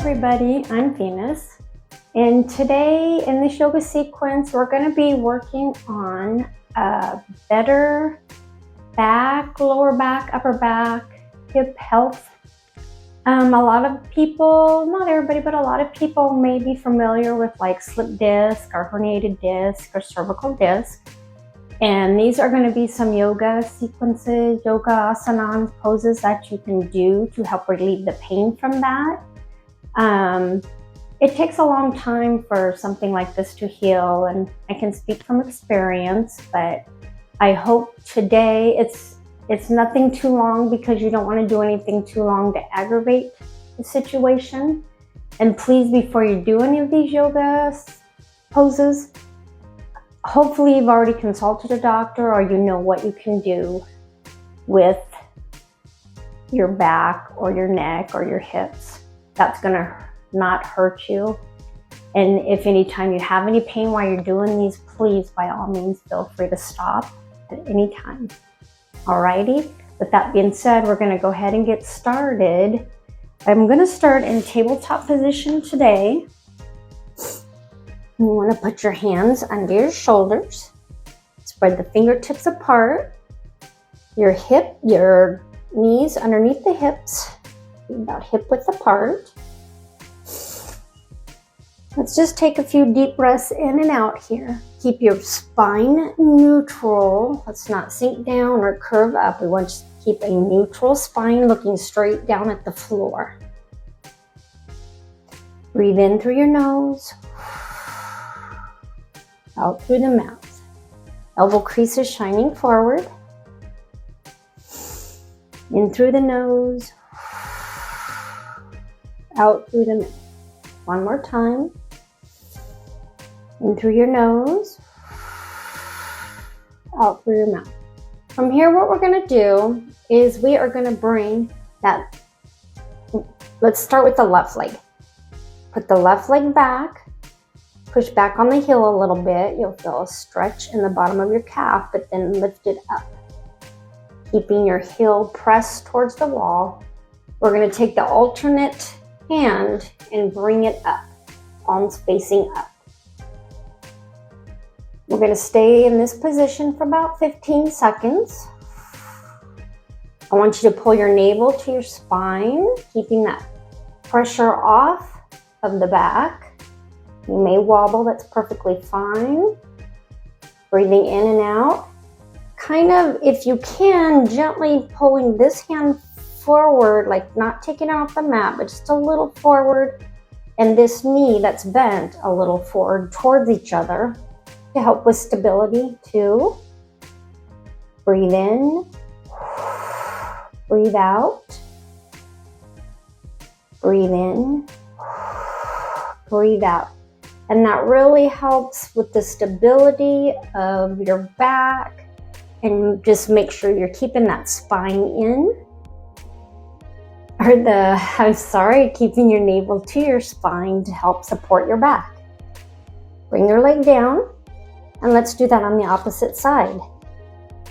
everybody, I'm Venus, and today in this yoga sequence we're going to be working on better back, lower back, upper back, hip health. A lot of people, not everybody, but a lot of people may be familiar with like slip disc or herniated disc or cervical disc. And these are going to be some yoga sequences, yoga asanas, poses that you can do to help relieve the pain from that. It takes a long time for something like this to heal, and I can speak from experience, but I hope today it's nothing too long, because you don't want to do anything too long to aggravate the situation. And please, before you do any of these yoga poses, hopefully you've already consulted a doctor, or you know what you can do with your back or your neck or your hips that's going to not hurt you. And if anytime you have any pain while you're doing these, please, by all means, feel free to stop at any time. Alrighty, with that being said, we're going to go ahead and get started. I'm going to start in tabletop position today. You want to put your hands under your shoulders, spread the fingertips apart, your knees underneath the hips, about hip width apart. Let's just take a few deep breaths in and out here. Keep your spine neutral. Let's not sink down or curve up. We want to keep a neutral spine looking straight down at the floor. Breathe in through your nose, out through the mouth. Elbow creases shining forward. In through the nose, out through the mouth. One more time. In through your nose, out through your mouth. From here, what we're going to do is we are going to bring that. Let's start with the left leg. Put the left leg back. Push back on the heel a little bit. You'll feel a stretch in the bottom of your calf, but then lift it up. Keeping your heel pressed towards the wall. We're going to take the alternate hand and bring it up, palms facing up. We're going to stay in this position for about 15 seconds. I want you to pull your navel to your spine, keeping that pressure off of the back. You may wobble, that's perfectly fine. Breathing in and out. Kind of, if you can, gently pulling this hand forward, like not taking it off the mat, but just a little forward, and this knee that's bent a little forward towards each other to help with stability too. Breathe in, breathe out, breathe in, breathe out. And that really helps with the stability of your back, and just make sure you're keeping that spine in. Keeping your navel to your spine to help support your back. Bring your leg down, and let's do that on the opposite side.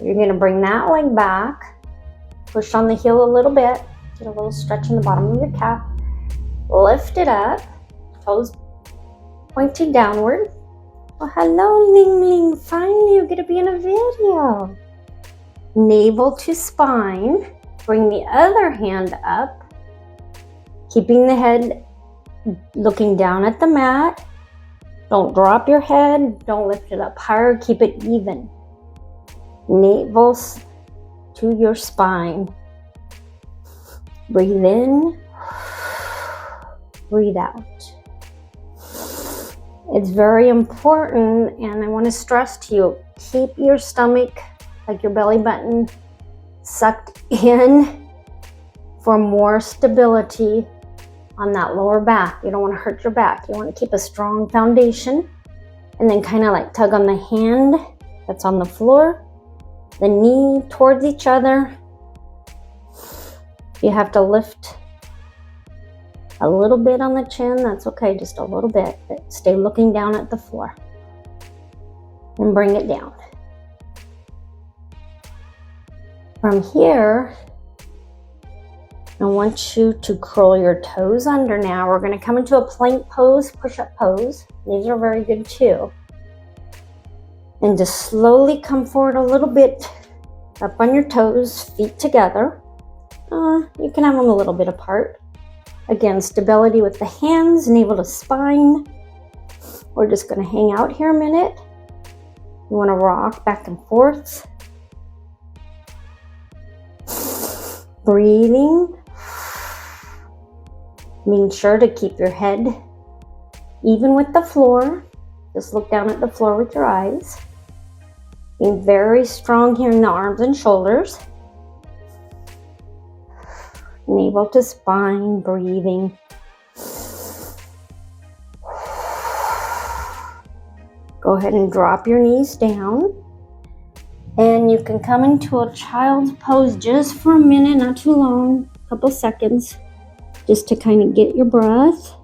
You're going to bring that leg back, push on the heel a little bit, get a little stretch in the bottom of your calf, lift it up, toes pointing downward. Oh, hello, Ling Ling. Finally, you're going to be in a video. Navel to spine. Bring the other hand up, keeping the head looking down at the mat. Don't drop your head. Don't lift it up higher. Keep it even. Navel to your spine. Breathe in. Breathe out. It's very important, and I want to stress to you, keep your stomach, like your belly button, sucked in for more stability on that lower back. You don't want to hurt your back. You want to keep a strong foundation, and then kind of like tug on the hand that's on the floor, the knee towards each other. You have to lift a little bit on the chin, that's okay, just a little bit, but stay looking down at the floor and bring it down. From here, I want you to curl your toes under now. We're going to come into a plank pose, push-up pose. These are very good too. And just slowly come forward a little bit, up on your toes, feet together. You can have them a little bit apart. Again, stability with the hands, navel to spine. We're just going to hang out here a minute. You want to rock back and forth. Breathing. Being sure to keep your head even with the floor. Just look down at the floor with your eyes. Being very strong here in the arms and shoulders. Navel to spine, breathing. Go ahead and drop your knees down. And you can come into a child's pose just for a minute, not too long, a couple seconds, just to kind of get your breath.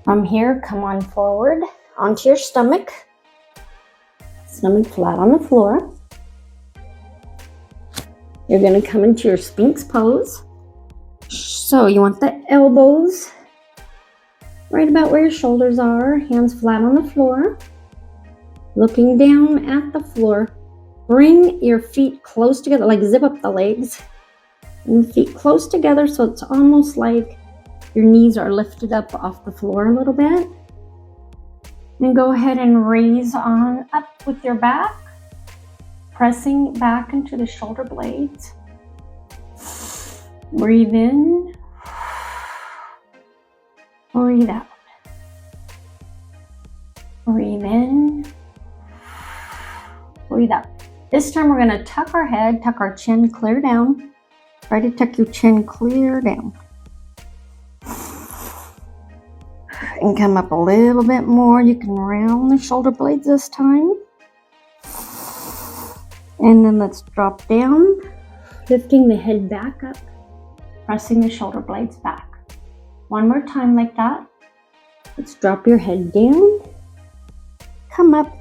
From here, come on forward onto your stomach. Stomach flat on the floor. You're going to come into your Sphinx pose. So you want the elbows right about where your shoulders are, hands flat on the floor. Looking down at the floor. Bring your feet close together, like zip up the legs. And the feet close together so it's almost like your knees are lifted up off the floor a little bit. And go ahead and raise on up with your back. Pressing back into the shoulder blades. Breathe in. Breathe out. Breathe in. Breathe out. This time we're going to tuck our head, tuck our chin clear down. Try to tuck your chin clear down. And come up a little bit more. You can round the shoulder blades this time. And then let's drop down, lifting the head back up, pressing the shoulder blades back. One more time like that. Let's drop your head down, come up,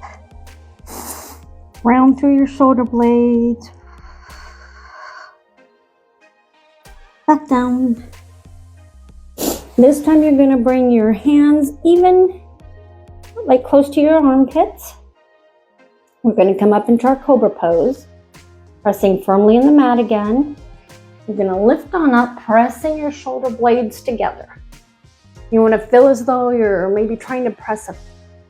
round through your shoulder blades, back down. This time you're going to bring your hands even, like close to your armpits. We're going to come up into our Cobra pose, pressing firmly in the mat again. You're going to lift on up, pressing your shoulder blades together. You want to feel as though you're maybe trying to press a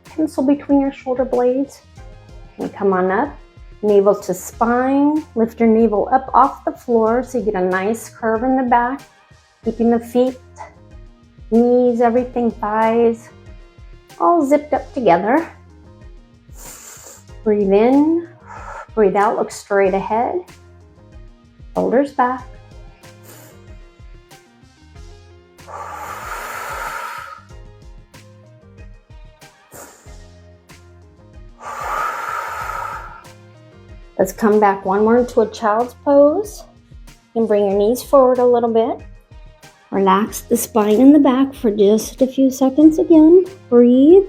pencil between your shoulder blades. And come on up, navel to spine. Lift your navel up off the floor so you get a nice curve in the back, keeping the feet, knees, everything, thighs, all zipped up together. Breathe in, breathe out, look straight ahead, shoulders back. Let's come back one more into a child's pose and bring your knees forward a little bit. Relax the spine in the back for just a few seconds again. Breathe.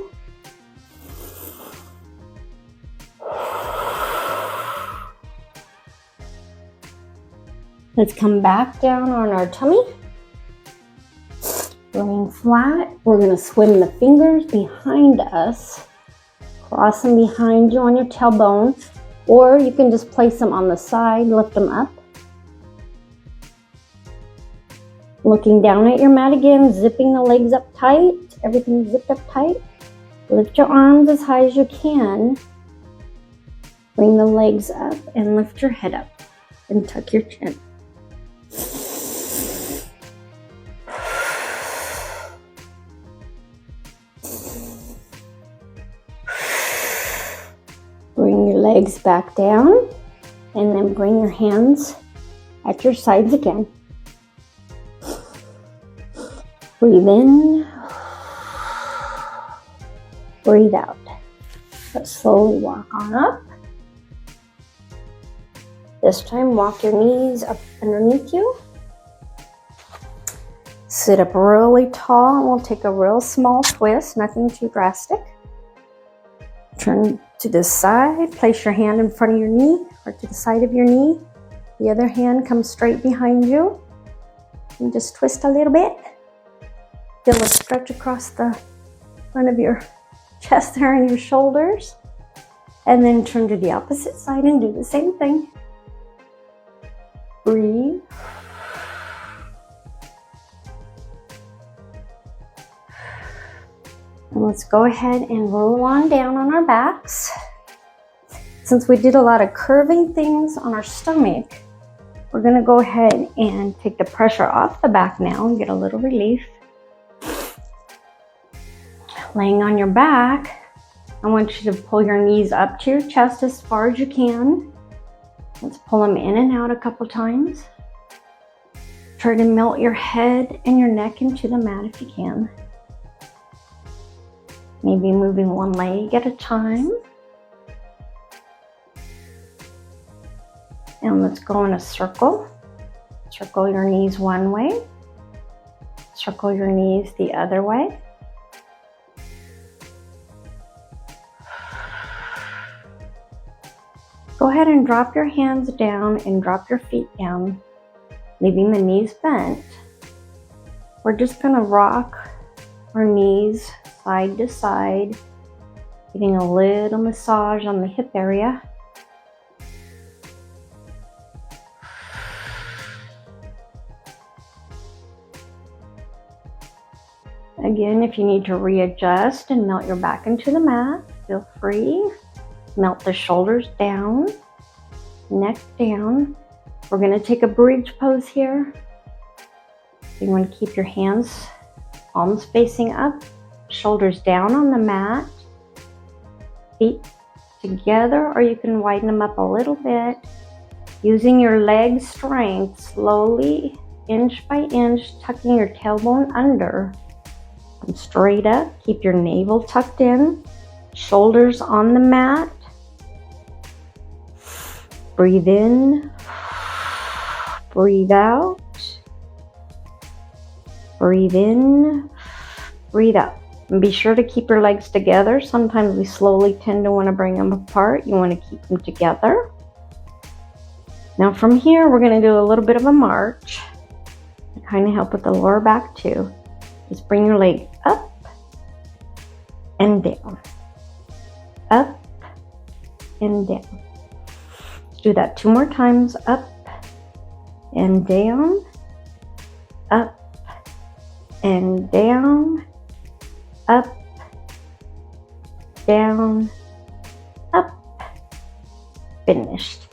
Let's come back down on our tummy. Laying flat. We're going to swim the fingers behind us. Cross them behind you on your tailbone. Or you can just place them on the side, lift them up. Looking down at your mat again, zipping the legs up tight. Everything zipped up tight. Lift your arms as high as you can. Bring the legs up and lift your head up and tuck your chin. Bring your legs back down and then bring your hands at your sides again. Breathe in, breathe out. Let's slowly walk on up. This time walk your knees up underneath you. Sit up really tall and we'll take a real small twist, nothing too drastic. Turn to the side, place your hand in front of your knee or to the side of your knee. The other hand comes straight behind you. And just twist a little bit. Feel a stretch across the front of your chest there and your shoulders. And then turn to the opposite side and do the same thing. Breathe. And let's go ahead and roll on down on our backs. Since we did a lot of curving things on our stomach, we're going to go ahead and take the pressure off the back now and get a little relief. Laying on your back, I want you to pull your knees up to your chest as far as you can. Let's pull them in and out a couple times. Try to melt your head and your neck into the mat if you can. Maybe moving one leg at a time. And let's go in a circle. Circle your knees one way. Circle your knees the other way. Go ahead and drop your hands down and drop your feet down, leaving the knees bent. We're just going to rock our knees side to side, getting a little massage on the hip area. Again, if you need to readjust and melt your back into the mat, feel free. Melt the shoulders down, neck down. We're going to take a bridge pose here. You want to keep your hands, palms facing up, shoulders down on the mat, feet together, or you can widen them up a little bit. Using your leg strength, slowly, inch by inch, tucking your tailbone under. Come straight up, keep your navel tucked in, shoulders on the mat. Breathe in, breathe out, breathe in, breathe out. And be sure to keep your legs together. Sometimes we slowly tend to want to bring them apart. You want to keep them together. Now from here, we're going to do a little bit of a march to kind of help with the lower back too. Just bring your leg up and down, up and down. Let's do that 2 more times. Up and down, up and down, up, down, up. Finished.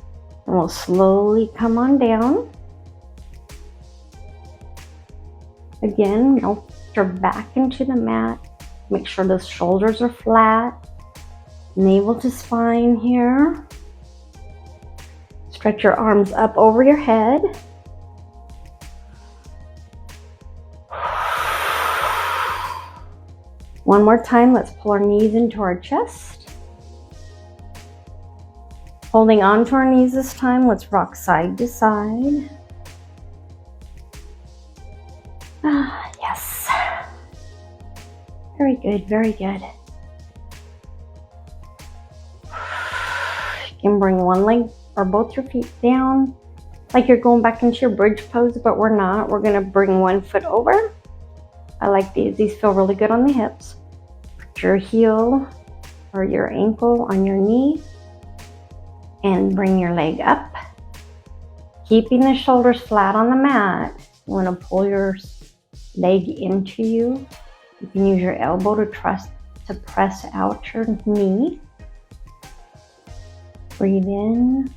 And we'll slowly come on down. Again, melt your back into the mat. Make sure the shoulders are flat. Navel to spine here. Stretch your arms up over your head. One more time, let's pull our knees into our chest. Holding on to our knees this time, let's rock side to side. Yes. Very good, very good. You can bring one leg or both your feet down, like you're going back into your bridge pose, but we're not. We're gonna bring one foot over. I like these. These feel really good on the hips. Put your heel or your ankle on your knee and bring your leg up. Keeping the shoulders flat on the mat. You want to pull your leg into you. You can use your elbow to press out your knee. Breathe in.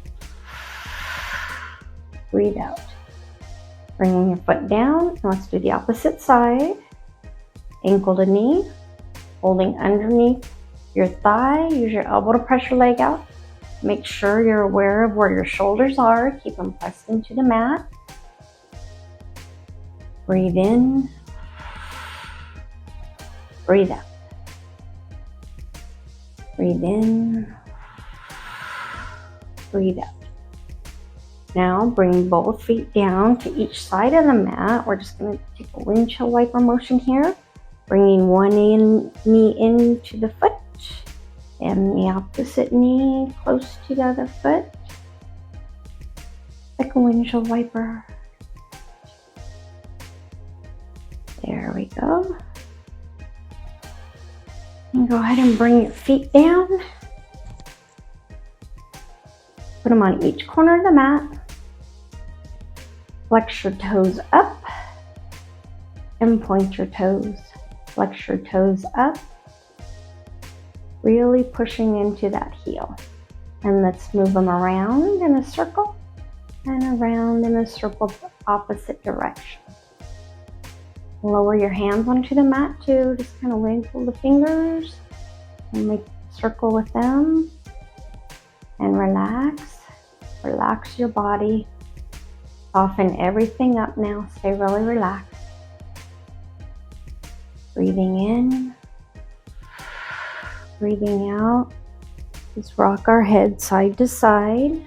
Breathe out. Bringing your foot down. And let's do the opposite side. Ankle to knee. Holding underneath your thigh. Use your elbow to press your leg out. Make sure you're aware of where your shoulders are. Keep them pressed into the mat. Breathe in. Breathe out. Breathe in. Breathe out. Now bring both feet down to each side of the mat. We're just going to take a windshield wiper motion here, bringing one knee into the foot and the opposite knee close to the other foot, like a windshield wiper. There we go. And go ahead and bring your feet down. Put them on each corner of the mat. Flex your toes up and point your toes. Flex your toes up, really pushing into that heel. And let's move them around in a circle and around in a circle the opposite direction. Lower your hands onto the mat too. Just kind of wiggle the fingers and make a circle with them. And relax. Relax your body. Soften everything up now. Stay really relaxed. Breathing in. Breathing out. Just rock our head side to side.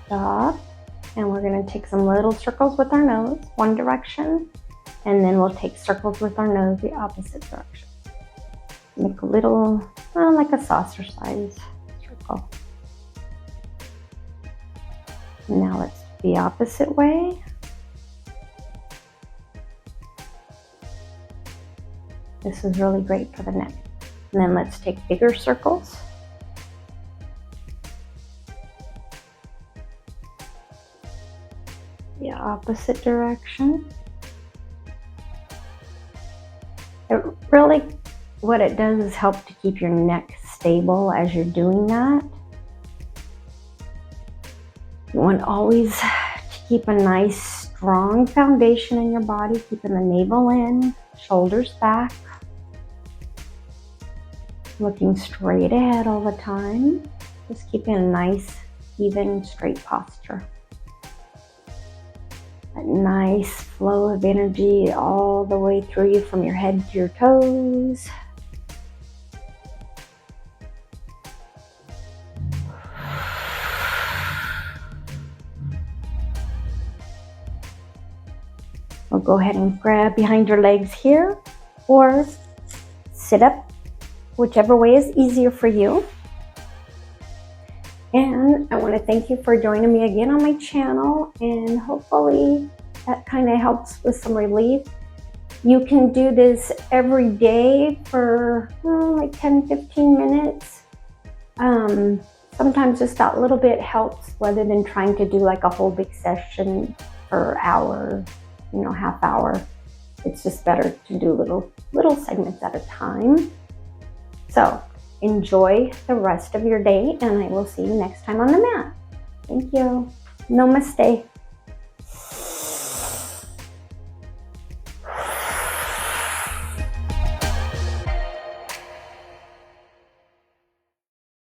Stop. And we're going to take some little circles with our nose, one direction, and then we'll take circles with our nose the opposite direction. Make a little, like a saucer size circle. Now let's do the opposite way. This is really great for the neck. And then let's take bigger circles. The opposite direction. It really, what it does is help to keep your neck stable as you're doing that. You want always to keep a nice strong foundation in your body, keeping the navel in, shoulders back, looking straight ahead all the time. Just keeping a nice, even, straight posture. That nice flow of energy all the way through you from your head to your toes. We'll go ahead and grab behind your legs here or sit up, whichever way is easier for you. And I want to thank you for joining me again on my channel, and hopefully that kind of helps with some relief. You can do this every day for like 10-15 minutes. Sometimes just that little bit helps rather than trying to do like a whole big session per hour, half hour. It's just better to do little segments at a time. So enjoy the rest of your day, and I will see you next time on the mat. Thank you. Namaste.